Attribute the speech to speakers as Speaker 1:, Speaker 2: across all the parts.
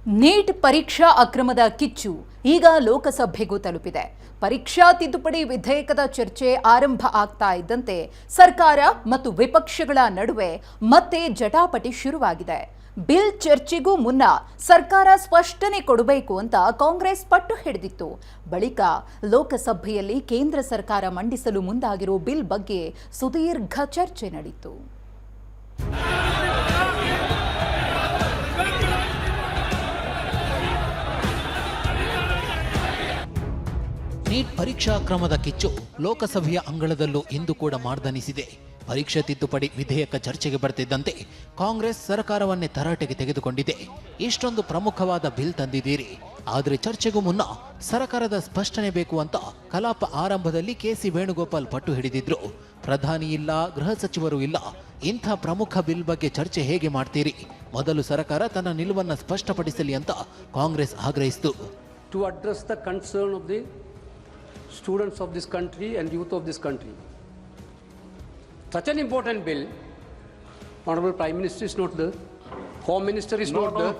Speaker 1: Neat ಪರೀಕ್ಷಾ ಅಕ್ರಮದ ಕಿಚ್ಚು ಈಗ ಲೋಕಸಭೆಗೂ ತಲುಪಿದೆ. ಪರೀಕ್ಷಾ ತಿದ್ದುಪಡಿ ವಿಧೇಯಕದ ಚರ್ಚೆ ಆರಂಭ ಆಗ್ತಾ ಇದ್ದಂತೆ ಸರ್ಕಾರ ಮತ್ತು ವಿಪಕ್ಷಗಳ ನಡುವೆ ಮತ್ತೆ ಜಟಾಪಟಿ ಶುರುವಾಗಿದೆ. ಬಿಲ್ ಚರ್ಚೆಗೂ ಮುನ್ನ ಸರ್ಕಾರ ಸ್ಪಷ್ಟನೆ ಕೊಡಬೇಕು ಅಂತ ಕಾಂಗ್ರೆಸ್ ಪಟ್ಟು ಹಿಡಿದಿತ್ತು. ಬಳಿಕ ಲೋಕಸಭೆಯಲ್ಲಿ ಕೇಂದ್ರ ಸರ್ಕಾರ ಮಂಡಿಸಲು ಮುಂದಾಗಿರೋ ಬಿಲ್ ಬಗ್ಗೆ ಸುದೀರ್ಘ ಚರ್ಚೆ ನಡೆಯಿತು.
Speaker 2: ನೀಟ್ ಪರೀಕ್ಷಾ ಅಕ್ರಮದ ಕಿಚ್ಚು ಲೋಕಸಭೆಯ ಅಂಗಳದಲ್ಲೂ ಇಂದು ಕೂಡ ಮಾರ್ದನಿಸಿದೆ. ಪರೀಕ್ಷೆ ತಿದ್ದುಪಡಿ ವಿಧೇಯಕ ಚರ್ಚೆಗೆ ಬರ್ತಿದ್ದಂತೆ ಕಾಂಗ್ರೆಸ್ ಸರ್ಕಾರವನ್ನೇ ತರಾಟೆಗೆ ತೆಗೆದುಕೊಂಡಿದೆ. ಇಷ್ಟೊಂದು ಪ್ರಮುಖವಾದ ಬಿಲ್ ತಂದಿದ್ದೀರಿ, ಆದರೆ ಚರ್ಚೆಗೂ ಮುನ್ನ ಸರ್ಕಾರದ ಸ್ಪಷ್ಟನೆ ಬೇಕು ಅಂತ ಕಲಾಪ ಆರಂಭದಲ್ಲಿ ಕೆಸಿ ವೇಣುಗೋಪಾಲ್ ಪಟ್ಟು ಹಿಡಿದಿದ್ರು. ಪ್ರಧಾನಿ ಇಲ್ಲ, ಗೃಹ ಸಚಿವರು ಇಲ್ಲ, ಇಂಥ ಪ್ರಮುಖ ಬಿಲ್ ಬಗ್ಗೆ ಚರ್ಚೆ ಹೇಗೆ ಮಾಡ್ತೀರಿ? ಮೊದಲು ಸರ್ಕಾರ ತನ್ನ ನಿಲುವನ್ನು ಸ್ಪಷ್ಟಪಡಿಸಲಿ ಅಂತ Congress ಆಗ್ರಹಿಸಿತು.
Speaker 3: To address the concern of the students of this country and youth of this country. Such an important bill, Honorable Prime Minister is not there, Home Minister is not there.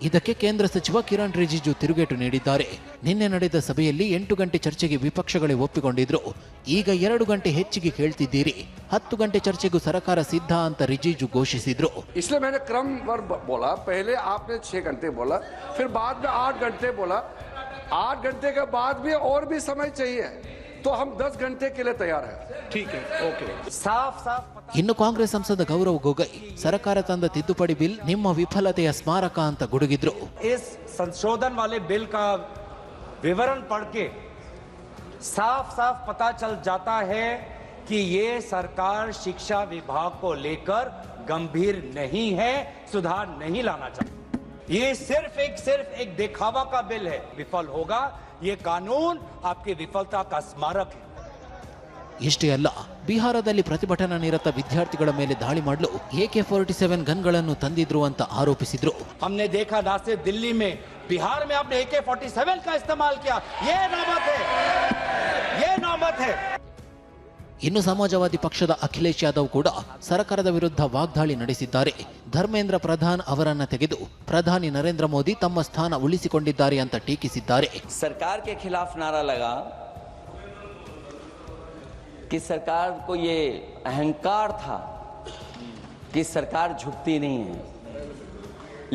Speaker 2: ಇದಕ್ಕೆ ಕೇಂದ್ರ ಸಚಿವ ಕಿರಣ್ ರಿಜಿಜು ತಿರುಗೇಟು ನೀಡಿದ್ದಾರೆ. ನಿನ್ನೆ ನಡೆದ ಸಭೆಯಲ್ಲಿ 8 ಗಂಟೆ ಚರ್ಚೆಗೆ ವಿಪಕ್ಷಗಳೇ ಒಪ್ಪಿಕೊಂಡಿದ್ರು. ಈಗ 2 ಗಂಟೆ ಹೆಚ್ಚಿಗೆ ಕೇಳ್ತಿದ್ದೀರಿ. 10 ಗಂಟೆ ಚರ್ಚೆಗೂ ಸರ್ಕಾರ ಸಿದ್ಧ ಅಂತ ರಿಜಿಜು ಘೋಷಿಸಿದ್ರು.
Speaker 4: इसलिए मैंने क्रमवार बोला, पहले आपने 6 घंटे बोला, फिर बाद में 8 घंटे बोला. 8 घंटे के बाद भी और भी समय चाहिए तो हम 10 घंटे के लिए तैयार हैं.
Speaker 5: ठीक है, ओके. साफ
Speaker 2: ಇನ್ನು ಕಾಂಗ್ರೆಸ್ ಸಂಸದ ಗೌರವ್ ಗೊಗೊಯ್ ಸರ್ಕಾರ ತಂದ ತಿದ್ದುಪಡಿ ಬಿಲ್ ನಿಮ್ಮ ವಿಫಲತೆಯ ಸ್ಮಾರಕ ಅಂತ ಗುಡುಗಿದ್ರು.
Speaker 5: इस संशोधन वाले बिल का विवरण पढ़ के साफ साफ पता चल जाता है कि ये सरकार शिक्षा विभाग को लेकर गंभीर नहीं है, सुधार नहीं लाना चाहती. ये सिर्फ एक दिखावा का बिल है. विफल होगा, ये कानून आपकी विफलता का स्मारक है.
Speaker 2: ಇಷ್ಟೇ ಅಲ್ಲ, ಬಿಹಾರದಲ್ಲಿ ಪ್ರತಿಭಟನಾ ನಿರತ ವಿದ್ಯಾರ್ಥಿಗಳ ಮೇಲೆ ದಾಳಿ ಮಾಡಲು AK-47 ಗನ್ಗಳನ್ನು ತಂದಿದ್ರು ಅಂತ ಆರೋಪಿಸಿದ್ರು.
Speaker 5: हमने देखा ना सिर्फ दिल्ली में, बिहार में आपने AK-47 का इस्तेमाल किया. ये नौबत है.
Speaker 2: ಇನ್ನು ಸಮಾಜವಾದಿ ಪಕ್ಷದ ಅಖಿಲೇಶ್ ಯಾದವ್ ಕೂಡ ಸರ್ಕಾರದ ವಿರುದ್ಧ ವಾಗ್ದಾಳಿ ನಡೆಸಿದ್ದಾರೆ. ಧರ್ಮೇಂದ್ರ ಪ್ರಧಾನ್ ಅವರನ್ನ ತೆಗೆದು ಪ್ರಧಾನಿ ನರೇಂದ್ರ ಮೋದಿ ತಮ್ಮ ಸ್ಥಾನ ಉಳಿಸಿಕೊಂಡಿದ್ದಾರೆ ಅಂತ ಟೀಕಿಸಿದ್ದಾರೆ.
Speaker 6: सरकार के खिलाफ नारा लगा कि सरकार को ये अहंकार था कि सरकार झुकती नहीं है,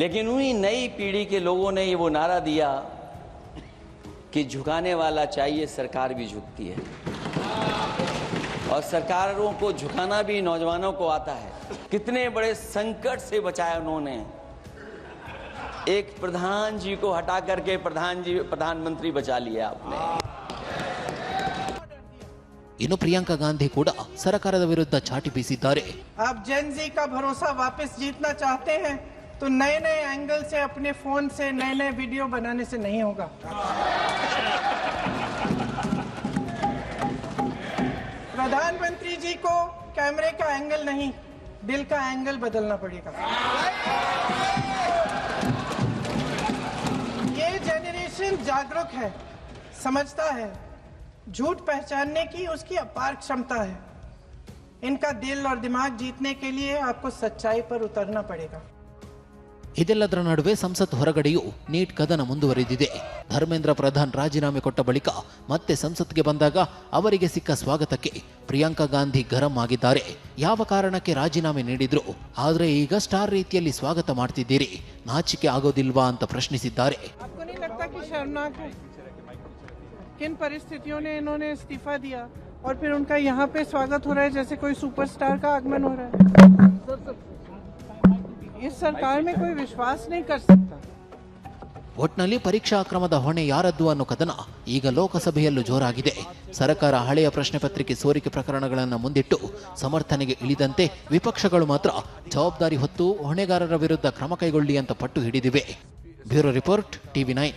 Speaker 6: लेकिन उन्हीं नई पीढ़ी के लोगों ने ये वो नारा दिया कि झुकाने वाला चाहिए, सरकार भी झुकती है. और सरकारों को झुकाना भी नौजवानों को आता है. कितने बड़े संकट से बचाया उन्होंने. एक प्रधान जी को हटा करके प्रधानमंत्री बचा लिया आपने.
Speaker 2: ಇನ್ನು ಪ್ರಿಯಾಂಕಾ ಗಾಂಧಿ ಕೂಡ ಸರ್ಕಾರದ ವಿರುದ್ಧ ಚಾಟಿ ಬೀಸಿದ್ದಾರೆ.
Speaker 7: आप जेन जी का भरोसा वापस जीतना चाहते हैं तो नए नए एंगल से अपने फोन से नए नए वीडियो बनाने से नहीं होगा. प्रधानमंत्री जी को कैमरे का एंगल नहीं, दिल का एंगल बदलना पड़ेगा. ये जनरेशन जागरूक है, समझता है, झूठ पहचानने की उसकी अपार क्षमता है. इनका दिल और दिमाग जीतने के लिए आपको सच्चाई पर उतरना पड़ेगा.
Speaker 2: ಇದೆಲ್ಲದರ ನಡುವೆ ಸಂಸತ್ ಹೊರಗಡೆಯೂ ನೀಟ್ ಕದನ ಮುಂದುವರಿದಿದೆ. ಧರ್ಮೇಂದ್ರ ಪ್ರಧಾನ್ ರಾಜೀನಾಮೆ ಕೊಟ್ಟ ಬಳಿಕ ಮತ್ತೆ ಸಂಸತ್ಗೆ ಬಂದಾಗ ಅವರಿಗೆ ಸಿಕ್ಕ ಸ್ವಾಗತಕ್ಕೆ ಪ್ರಿಯಾಂಕಾ ಗಾಂಧಿ ಗರಂ ಆಗಿದ್ದಾರೆ. ಯಾವ ಕಾರಣಕ್ಕೆ ರಾಜೀನಾಮೆ ನೀಡಿದ್ರು, ಆದ್ರೆ ಈಗ ಸ್ಟಾರ್ ರೀತಿಯಲ್ಲಿ ಸ್ವಾಗತ ಮಾಡ್ತಿದ್ದೀರಿ, ನಾಚಿಕೆ ಆಗೋದಿಲ್ವಾ ಅಂತ ಪ್ರಶ್ನಿಸಿದ್ದಾರೆ.
Speaker 7: किन परिस्थितियों ने इन्होंने इस्तीफा दिया और फिर उनका यहाँ पे स्वागत हो रहा है जैसे कोई सुपरस्टार का आगमन हो रहा है. इस सरकार में कोई विश्वास नहीं कर सकता.
Speaker 2: ಒಟ್ನಲ್ಲಿ ಪರೀಕ್ಷಾ ಅಕ್ರಮದ ಹೊಣೆ ಯಾರದ್ದು ಅನ್ನೋ ಕದನ ಈಗ ಲೋಕಸಭೆಯಲ್ಲೂ ಜೋರಾಗಿದೆ. ಸರ್ಕಾರ ಹಳೆಯ ಪ್ರಶ್ನೆ ಪತ್ರಿಕೆ ಸೋರಿಕೆ ಪ್ರಕರಣಗಳನ್ನು ಮುಂದಿಟ್ಟು ಸಮರ್ಥನೆಗೆ ಇಳಿದಂತೆ ವಿಪಕ್ಷಗಳು ಮಾತ್ರ ಜವಾಬ್ದಾರಿ ಹೊತ್ತು ಹೊಣೆಗಾರರ ವಿರುದ್ಧ ಕ್ರಮ ಕೈಗೊಳ್ಳಿ ಅಂತ ಪಟ್ಟು ಹಿಡಿದಿವೆ. Bureau report, TV9.